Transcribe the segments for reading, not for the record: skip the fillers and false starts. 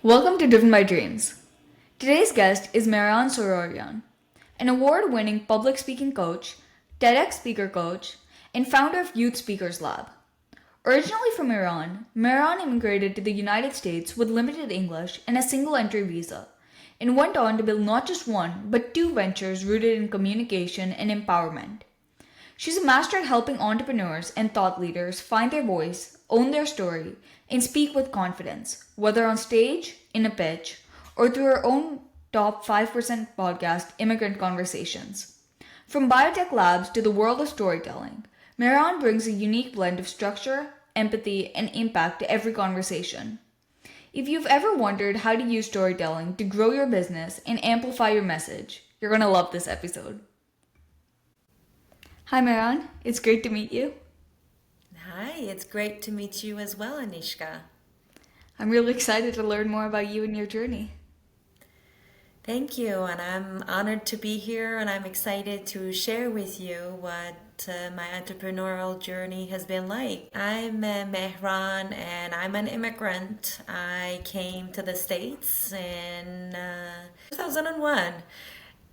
Welcome to Driven By Dreamz. Today's guest is Mehran Sorourian, an award-winning public speaking coach, TEDx speaker coach, and founder of Youth Speakers Lab. Originally from Iran, Mehran immigrated to the United States with limited English and a single entry visa, and went on to build not just one, but two ventures rooted in communication and empowerment. She's a master at helping entrepreneurs and thought leaders find their voice, own their story, and speak with confidence, whether on stage, in a pitch, or through her own top 5% podcast, Immigrant Conversations. From biotech labs to the world of storytelling, Mehran brings a unique blend of structure, empathy, and impact to every conversation. If you've ever wondered how to use storytelling to grow your business and amplify your message, you're going to love this episode. Hi, Mehran. It's great to meet you. Hi, it's great to meet you as well, Anishka. I'm really excited to learn more about you and your journey. Thank you, and I'm honored to be here, and I'm excited to share with you what my entrepreneurial journey has been like. I'm Mehran, and I'm an immigrant. I came to the States in 2001,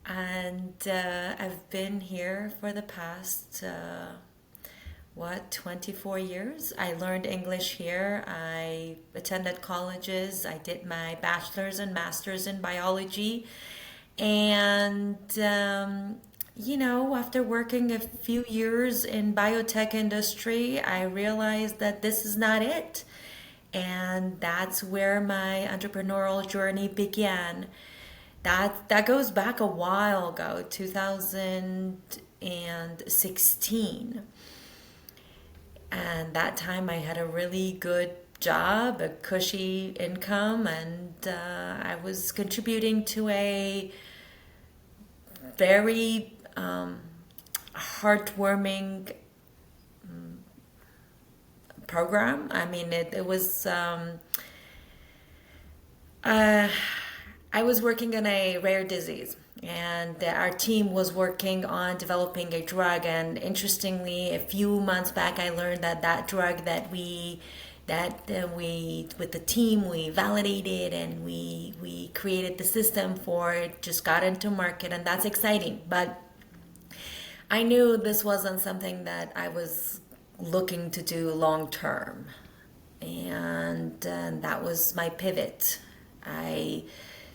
and I've been here for the past 24 years. I learned English here. I attended colleges. I did my bachelor's and master's in biology. And, after working a few years in biotech industry, I realized that this is not it. And that's where my entrepreneurial journey began. That goes back a while ago, 2016. And that time I had a really good job, a cushy income, and I was contributing to a very heartwarming program. I mean, it was, I was working on a rare disease. And our team was working on developing a drug. And interestingly, a few months back, I learned that drug that we with the team, we validated and we created the system for it, just got into market, and that's exciting. But I knew this wasn't something that I was looking to do long term, and that was my pivot. I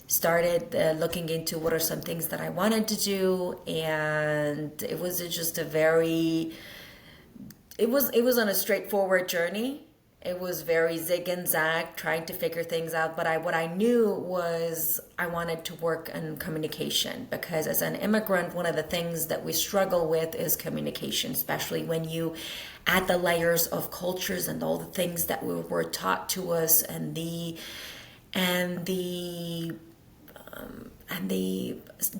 started looking into what are some things that I wanted to do, and it was just it was on a straightforward journey. It was very zig and zag, trying to figure things out. But what I knew was I wanted to work in communication, because as an immigrant, one of the things that we struggle with is communication, especially when you add the layers of cultures and all the things that were taught to us, and the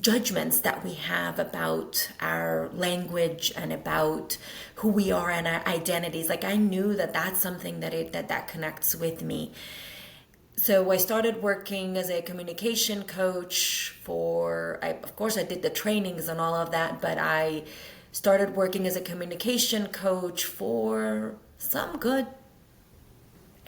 judgments that we have about our language and about who we are and our identities. Like, I knew that that's something that connects with me. So I started working as a communication coach of course I did the trainings and all of that, but I started working as a communication coach for some good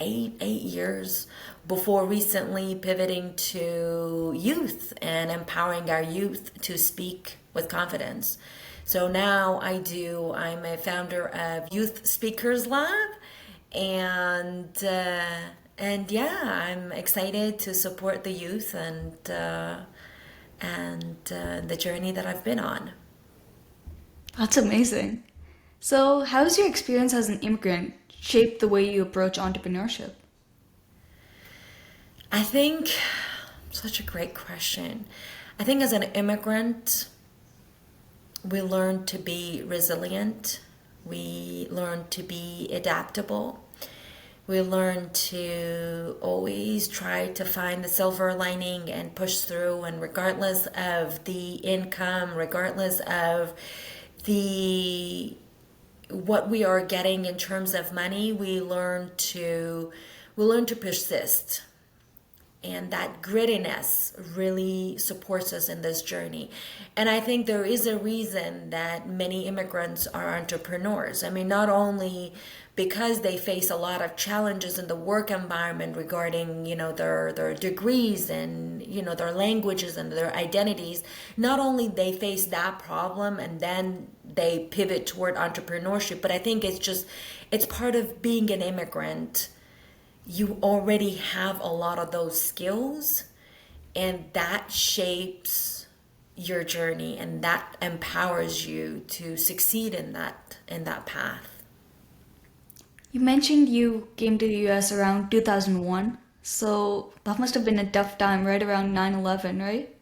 eight years, before recently pivoting to youth and empowering our youth to speak with confidence. So now I'm a founder of Youth Speakers Lab, and I'm excited to support the youth and the journey that I've been on. That's amazing. So, how's your experience as an immigrant shaped the way you approach entrepreneurship? I think, such a great question. I think as an immigrant, we learn to be resilient. We learn to be adaptable. We learn to always try to find the silver lining and push through. And regardless of the income, regardless of what we are getting in terms of money, we learn to persist. and that grittiness really supports us in this journey. And I think there is a reason that many immigrants are entrepreneurs. I mean, not only because they face a lot of challenges in the work environment regarding, their degrees and, their languages and their identities. Not only they face that problem and then they pivot toward entrepreneurship, but I think it's part of being an immigrant. You already have a lot of those skills, and that shapes your journey, and that empowers you to succeed in that path. You mentioned you came to the US around 2001, so that must have been a tough time, right around 9/11, right?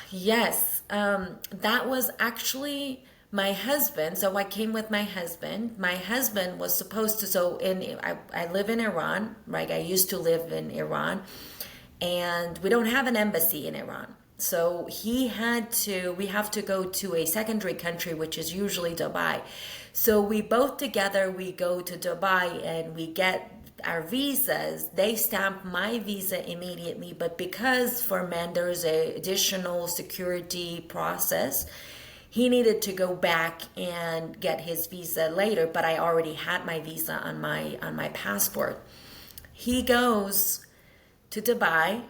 Yes. That was actually my husband. So I came with my husband. My husband was supposed to, I live in Iran, right? I used to live in Iran, and we don't have an embassy in Iran. So we have to go to a secondary country, which is usually Dubai. So we go to Dubai and we get our visas. They stamp my visa immediately, but because for men there's a additional security process, he needed to go back and get his visa later, but I already had my visa on my passport. He goes to Dubai,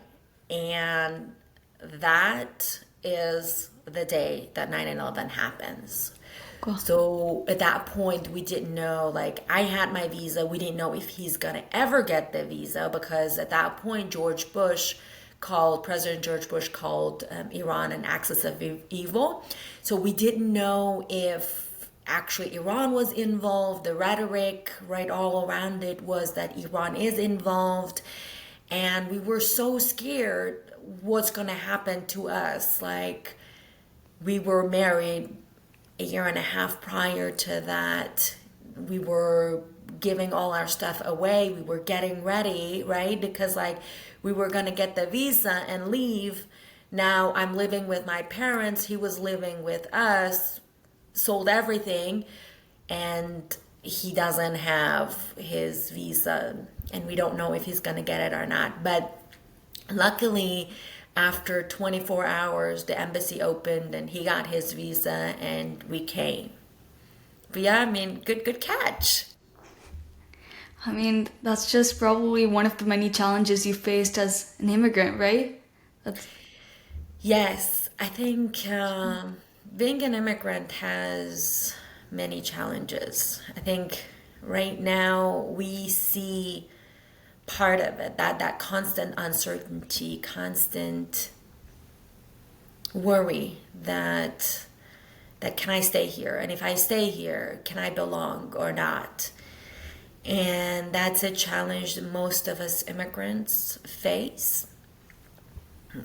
and that is the day that 9/11 happens. Cool. So at that point, we didn't know, like, I had my visa. We didn't know if he's going to ever get the visa, because at that point, President George Bush called Iran an axis of evil. So we didn't know if actually Iran was involved. The rhetoric right all around it was that Iran is involved. And we were so scared what's going to happen to us. Like, we were married a year and a half prior to that. We were giving all our stuff away. We were getting ready, right? Because, like, we were going to get the visa and leave. Now I'm living with my parents. He was living with us, sold everything, and he doesn't have his visa, and we don't know if he's going to get it or not. But luckily, after 24 hours, the embassy opened and he got his visa and we came. But yeah, I mean, good catch. I mean, that's just probably one of the many challenges you faced as an immigrant, right? That's Yes, I think being an immigrant has many challenges. I think right now we see part of it, that constant uncertainty, constant worry that can I stay here, and if I stay here, can I belong or not? And that's a challenge that most of us immigrants face.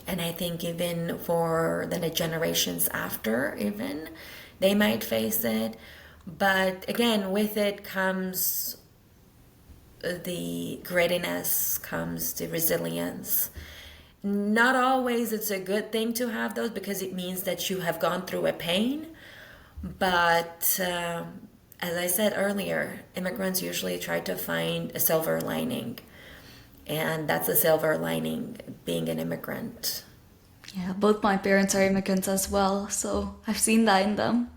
And I think even for the generations after, even they might face it. But again, with it comes the grittiness, comes the resilience. Not always it's a good thing to have those, because it means that you have gone through a pain. But as I said earlier, immigrants usually try to find a silver lining. And that's a silver lining, being an immigrant. Yeah, both my parents are immigrants as well, so I've seen that in them.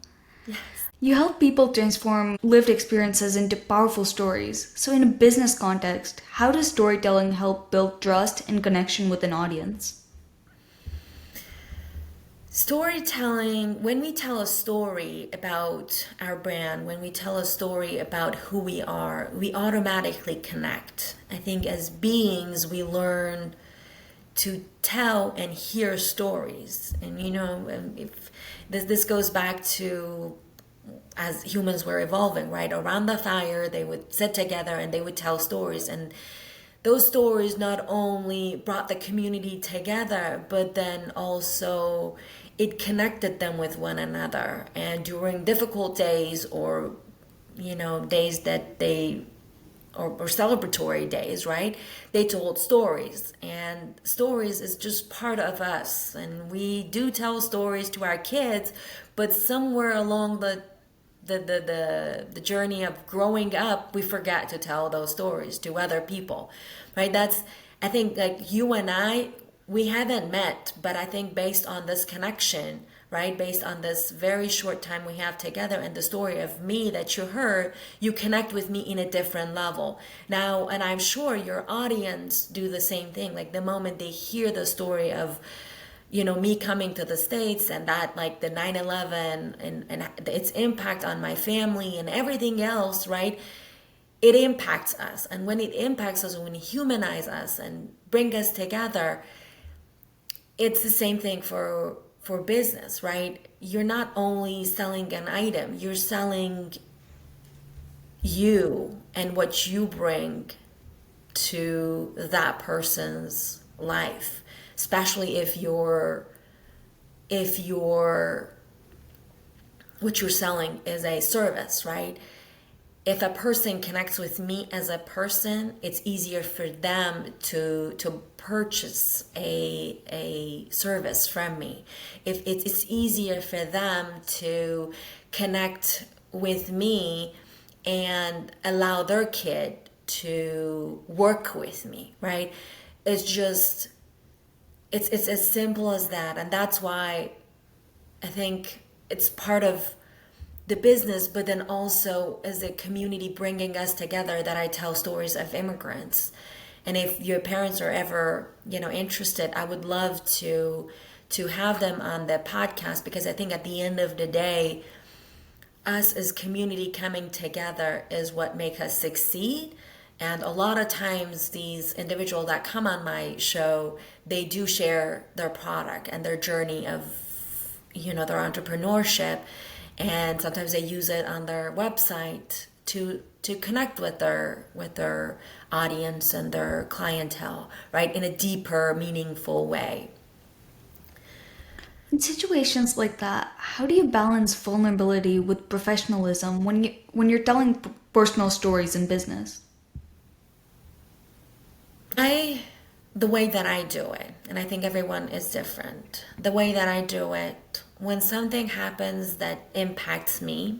Yes. You help people transform lived experiences into powerful stories. So, in a business context, how does storytelling help build trust and connection with an audience? Storytelling, when we tell a story about our brand, when we tell a story about who we are, we automatically connect. I think as beings, we learn to tell and hear stories. And if this goes back to as humans were evolving, right? Around the fire, they would sit together and they would tell stories. And those stories not only brought the community together, but then also it connected them with one another. And during difficult days, or days that or celebratory days, right? They told stories, and stories is just part of us. And we do tell stories to our kids, but somewhere along the journey of growing up, we forget to tell those stories to other people, right? That's, I think, like you and I, we haven't met, but I think based on this connection, right, based on this very short time we have together and the story of me that you heard, you connect with me in a different level now. And I'm sure your audience do the same thing. Like the moment they hear the story of, you know, me coming to the States and that, like the 9/11 and its impact on my family and everything else, right? It impacts us. And when it impacts us, when it humanizes us and bring us together, it's the same thing for business, right? You're not only selling an item, you're selling you and what you bring to that person's life, especially if what you're selling is a service, right? If a person connects with me as a person, it's easier for them to purchase a service from me. If it's easier for them to connect with me and allow their kid to work with me, right? It's just it's as simple as that. And that's why I think it's part of the business, but then also as a community bringing us together, that I tell stories of immigrants. And if your parents are ever, you know, interested, I would love to have them on the podcast, because I think at the end of the day, us as community coming together is what make us succeed. And a lot of times these individuals that come on my show, they do share their product and their journey of, you know, their entrepreneurship. And sometimes they use it on their website to connect with their audience and their clientele, right, in a deeper, meaningful way. In situations like that, how do you balance vulnerability with professionalism when you're telling personal stories in business? The way that I do it, and I think everyone is different, the way that I do it, when something happens that impacts me,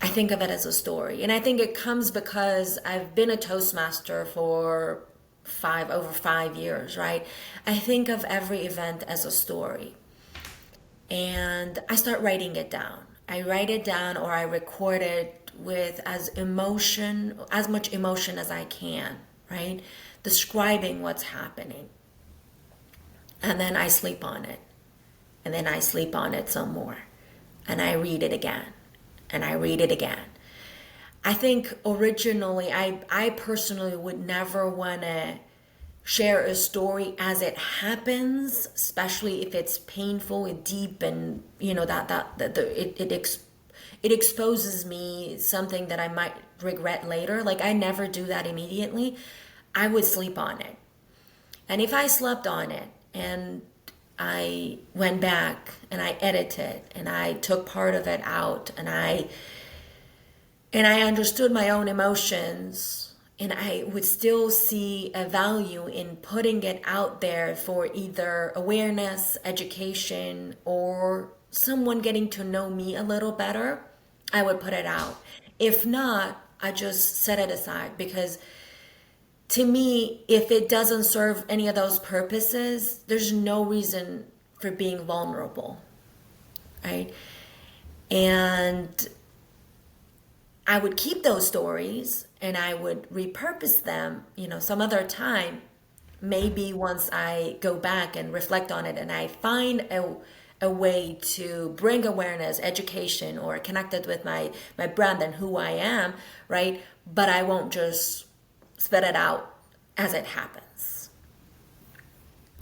I think of it as a story. And I think it comes because I've been a Toastmaster for over 5 years, right? I think of every event as a story. And I start writing it down. I write it down, or I record it with as much emotion as I can, right? Describing what's happening. And then I sleep on it. And then I sleep on it some more. And I read it again. And I read it again. I think originally, I personally would never want to share a story as it happens, especially if it's painful and deep, and you know it exposes me something that I might regret later. Like, I never do that immediately. I would sleep on it. And if I slept on it and I went back and I edited and I took part of it out and I understood my own emotions, and I would still see a value in putting it out there for either awareness, education, or someone getting to know me a little better, I would put it out. If not, I just set it aside, because to me, if it doesn't serve any of those purposes, there's no reason for being vulnerable, right? And I would keep those stories and I would repurpose them, you know, some other time, maybe once I go back and reflect on it and I find a way to bring awareness, education, or connect it with my brand and who I am, right? But I won't just spit it out as it happens.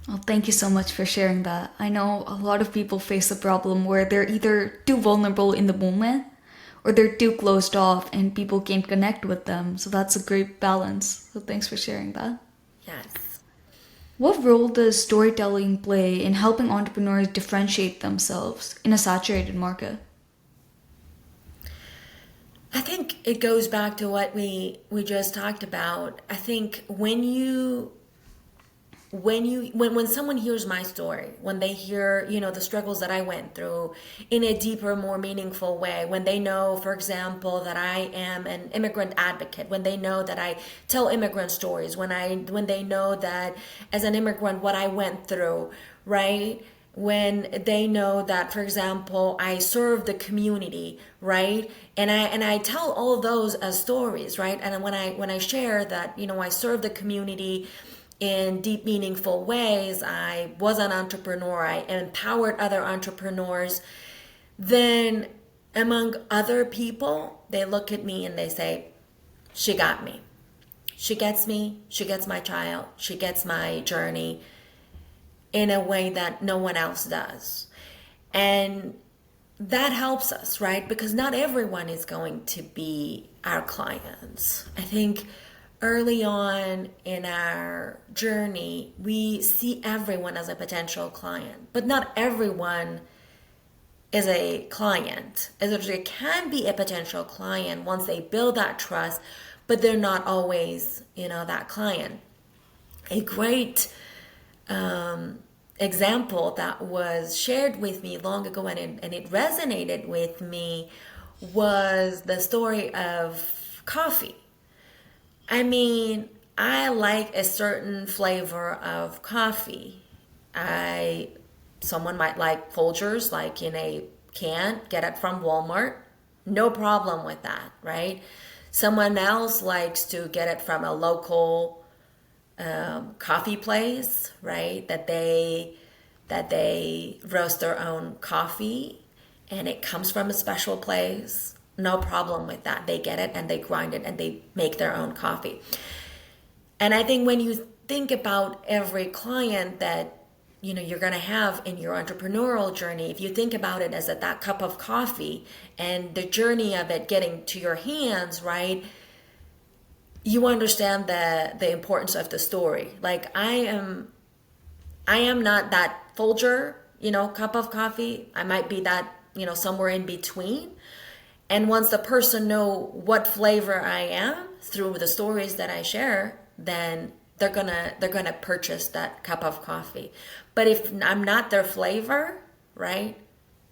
Well, thank you so much for sharing that. I know a lot of people face a problem where they're either too vulnerable in the moment or they're too closed off and people can't connect with them. So that's a great balance. So thanks for sharing that. Yes. What role does storytelling play in helping entrepreneurs differentiate themselves in a saturated market? I think it goes back to what we just talked about. I think when you when someone hears my story, when they hear, the struggles that I went through in a deeper, more meaningful way, when they know, for example, that I am an immigrant advocate, when they know that I tell immigrant stories, when they know that as an immigrant what I went through, right? When they know that, for example, I serve the community, right? And I tell all of those as stories, right? And when I share that, I serve the community in deep, meaningful ways, I was an entrepreneur, I empowered other entrepreneurs, then among other people, they look at me and they say, she got me. She gets me, she gets my child, she gets my journey in a way that no one else does. And that helps us, right? Because not everyone is going to be our clients. I think early on in our journey, we see everyone as a potential client, but not everyone is a client. There can be a potential client once they build that trust, but they're not always, that client. A great example that was shared with me long ago and it resonated with me was the story of coffee. I mean, I like a certain flavor of coffee. Someone might like Folgers, like in a can, get it from Walmart. No problem with that, right? Someone else likes to get it from a local coffee place, right? That they roast their own coffee and it comes from a special place. No problem with that. They get it and they grind it and they make their own coffee. And I think when you think about every client that you're going to have in your entrepreneurial journey, if you think about it as that cup of coffee and the journey of it getting to your hands, right? You understand the importance of the story. Like I am not that Folger, cup of coffee. I might be that, somewhere in between. And once the person know what flavor I am through the stories that I share, then they're gonna purchase that cup of coffee. But if I'm not their flavor, right?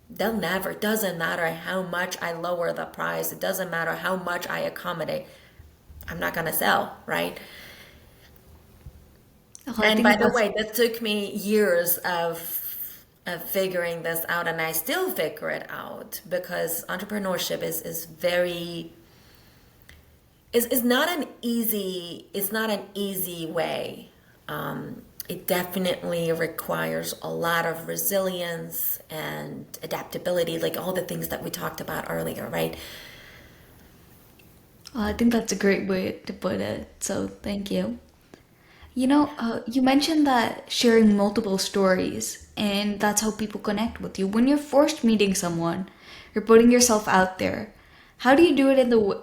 They'll never. It doesn't matter how much I lower the price. It doesn't matter how much I accommodate. I'm not gonna sell, right? And by the way, that took me years of figuring this out, and I still figure it out because entrepreneurship is not an easy way. It definitely requires a lot of resilience and adaptability, like all the things that we talked about earlier, right? I think that's a great way to put it. So thank you. You mentioned that sharing multiple stories, and that's how people connect with you. When you're first meeting someone, you're putting yourself out there. How do you do it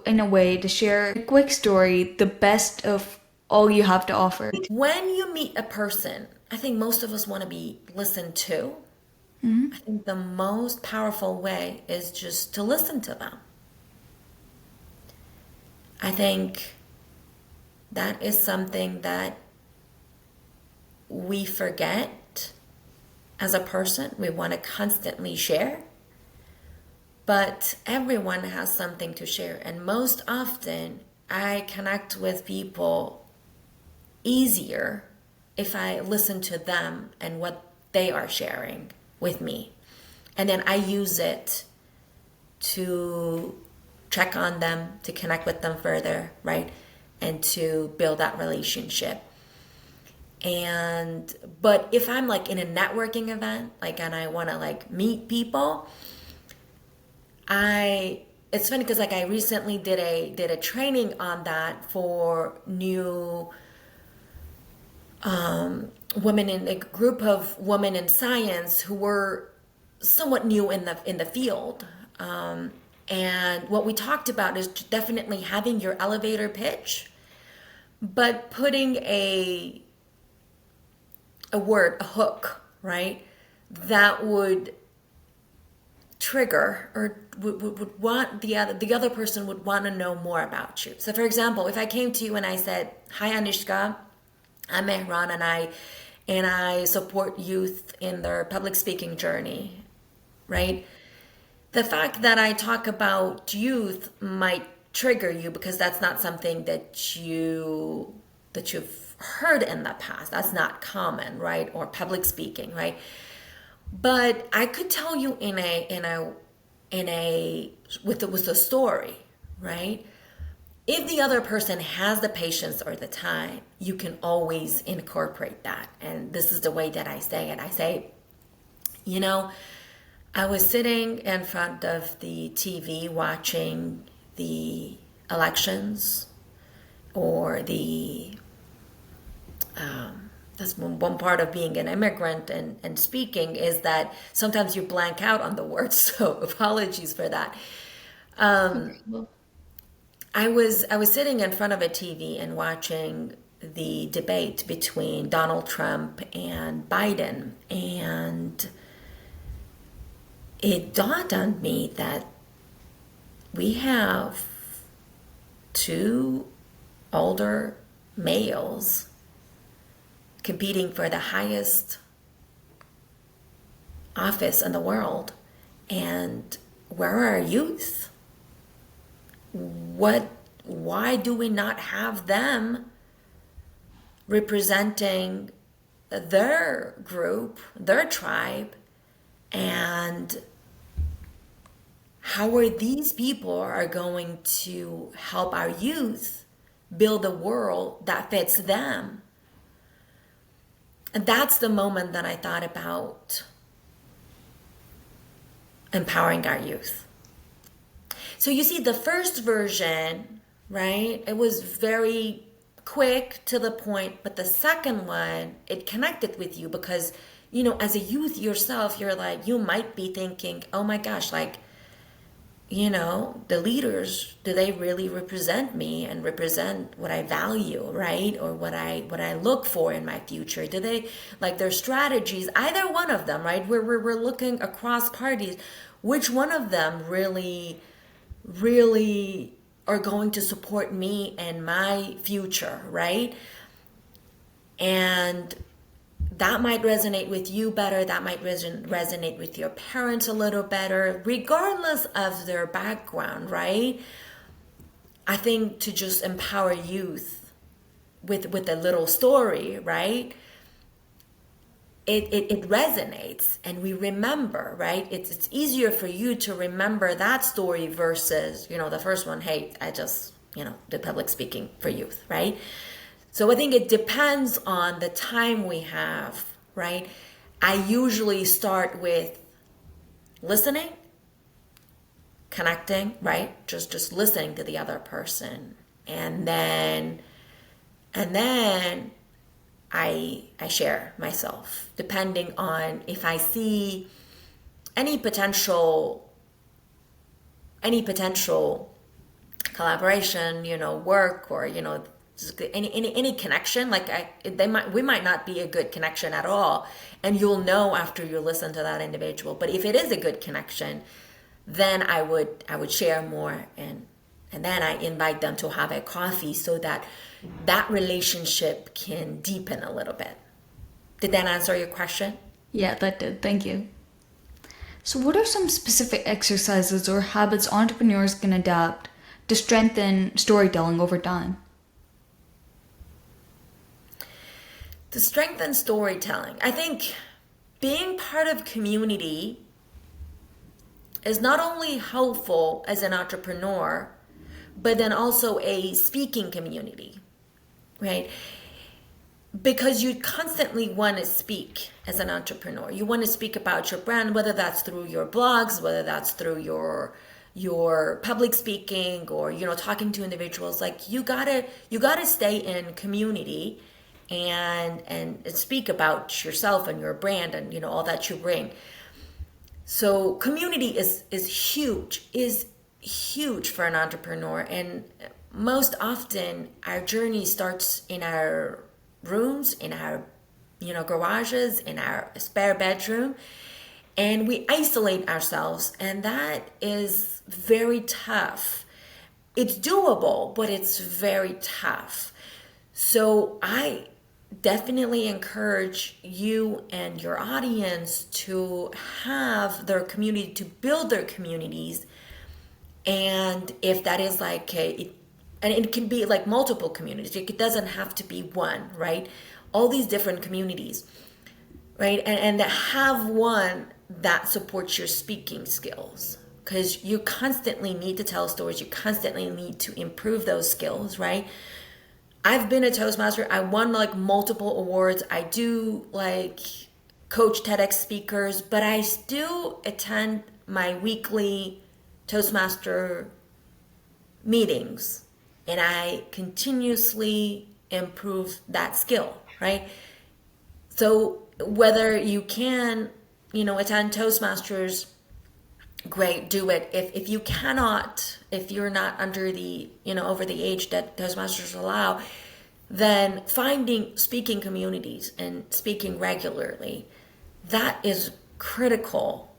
in a way to share a quick story, the best of all you have to offer? When you meet a person, I think most of us want to be listened to. I think the most powerful way is just to listen to them. I think that is something that we forget as a person. We want to constantly share, but everyone has something to share. And most often, I connect with people easier if I listen to them and what they are sharing with me. And then I use it to check on them, to connect with them further, right? And to build that relationship. But if I'm like in a networking event, and I want to meet people, it's funny because I recently did a training on that for new women in a group of women in science who were somewhat new in the field. And what we talked about is definitely having your elevator pitch, but putting a word, a hook, right, that would trigger or would want the other person would want to know more about you. So for example, if I came to you and I said, "Hi Anishka, I'm Mehran and I and I support youth in their public speaking journey, right? The fact that I talk about youth might trigger you because that's not something that you've heard in the past. That's not common, right? Or public speaking, right? But I could tell you with a story, right? If the other person has the patience or the time, you can always incorporate that. And this is the way that I say it. I say, you know, I was sitting in front of the TV watching the elections or that's one part of being an immigrant and speaking is that sometimes you blank out on the words. So apologies for that. I was sitting in front of a TV and watching the debate between Donald Trump and Biden, and it dawned on me that we have two older males competing for the highest office in the world, and where are our youth? Why do we not have them representing their group, their tribe, and how are these people are going to help our youth build a world that fits them? And that's the moment that I thought about empowering our youth. So you see, the first version, right, it was very quick to the point, but the second one, it connected with you because, as a youth yourself, you're like, you might be thinking, oh my gosh, like, the leaders, do they really represent me and represent what I value, right? Or what I look for in my future? Do they, like, their strategies, either one of them, right? We're looking across parties, which one of them really are going to support me and my future, right? And that might resonate with you better. That might resonate with your parents a little better, regardless of their background, right? I think to just empower youth with a little story, right? It resonates and we remember, right? It's easier for you to remember that story versus, the first one, hey, I just, did public speaking for youth, right? So I think it depends on the time we have, right? I usually start with listening, connecting, right? Just listening to the other person. And then I share myself, depending on if I see any potential collaboration, work, or any connection. Like we might not be a good connection at all, and you'll know after you listen to that individual. But if it is a good connection, then I would share more, and then I invite them to have a coffee so that relationship can deepen a little bit. Did that answer your question? Yeah, that did. Thank you. So what are some specific exercises or habits entrepreneurs can adapt to strengthen storytelling over time? To strengthen storytelling, I think being part of community is not only helpful as an entrepreneur, but then also a speaking community, right? Because you constantly want to speak as an entrepreneur. You want to speak about your brand, whether that's through your blogs, whether that's through your public speaking, or talking to individuals. Like you gotta stay in community and speak about yourself and your brand and all that you bring. So community is huge for an entrepreneur, and most often our journey starts in our rooms, in our garages, in our spare bedroom, and we isolate ourselves, and that is very tough. It's doable, but it's very tough. So I definitely encourage you and your audience to have their community, to build their communities. And if that is and it can be like multiple communities, it doesn't have to be one, right? All these different communities, right? And have one that supports your speaking skills, because you constantly need to tell stories. You constantly need to improve those skills, right? I've been a Toastmaster. I won like multiple awards. I do like coach TEDx speakers, but I still attend my weekly Toastmaster meetings, and I continuously improve that skill, right? So whether you can, attend Toastmasters, great, do it. If you cannot, if you're not under the, over the age that Toastmasters allow, then finding speaking communities and speaking regularly, that is critical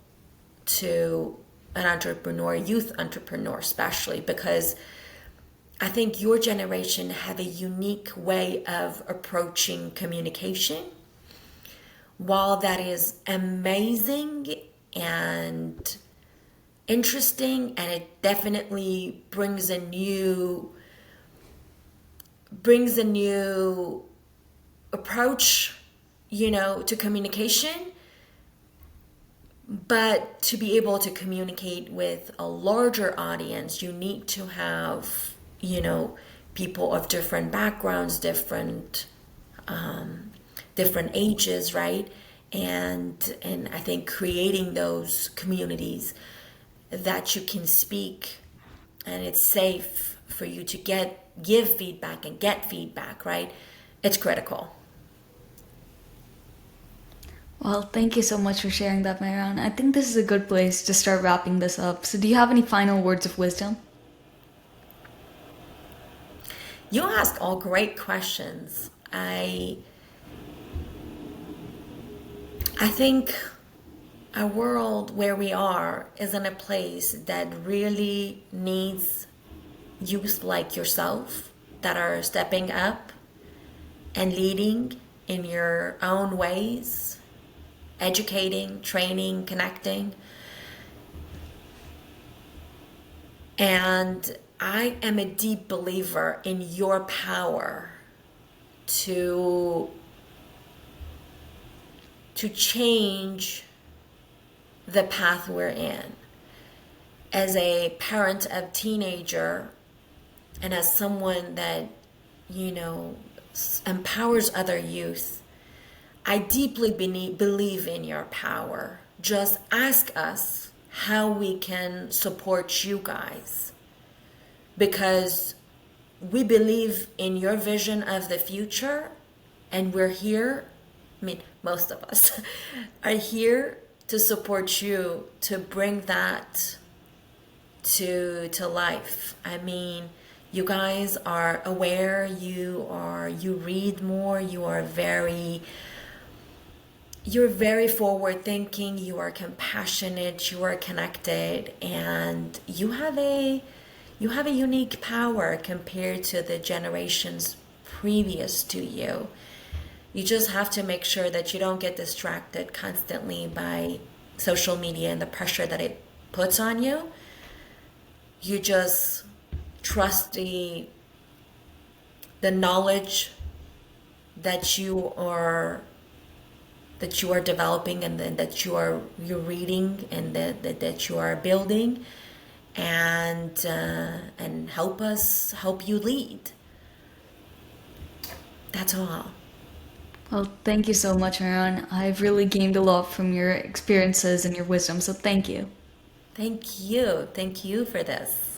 to an entrepreneur, youth entrepreneur especially, because I think your generation have a unique way of approaching communication. While that is amazing and interesting, and it definitely brings a new approach, to communication. But to be able to communicate with a larger audience, you need to have, people of different backgrounds, different ages, right? And I think creating those communities that you can speak, and it's safe for you to give feedback and get feedback, right? It's critical. Well, thank you so much for sharing that, Mehran. I think this is a good place to start wrapping this up. So, do you have any final words of wisdom? You ask all great questions. I think a world where we are is in a place that really needs youth like yourself that are stepping up and leading in your own ways, educating, training, connecting. And I am a deep believer in your power to change the path we're in. As a parent of teenager, and as someone that, empowers other youth, I deeply believe in your power. Just ask us how we can support you guys, because we believe in your vision of the future, and we're here. I mean, most of us are here to support you to bring that to life. I mean, you guys are aware, you read more, you're very forward thinking, you are compassionate, you are connected, and you have a unique power compared to the generations previous to you. You just have to make sure that you don't get distracted constantly by social media and the pressure that it puts on you. You just trust the knowledge that you are developing, and that you're reading, and that you are building, and help you lead. That's all. Well, thank you so much, Mehran. I've really gained a lot from your experiences and your wisdom, so thank you. Thank you for this.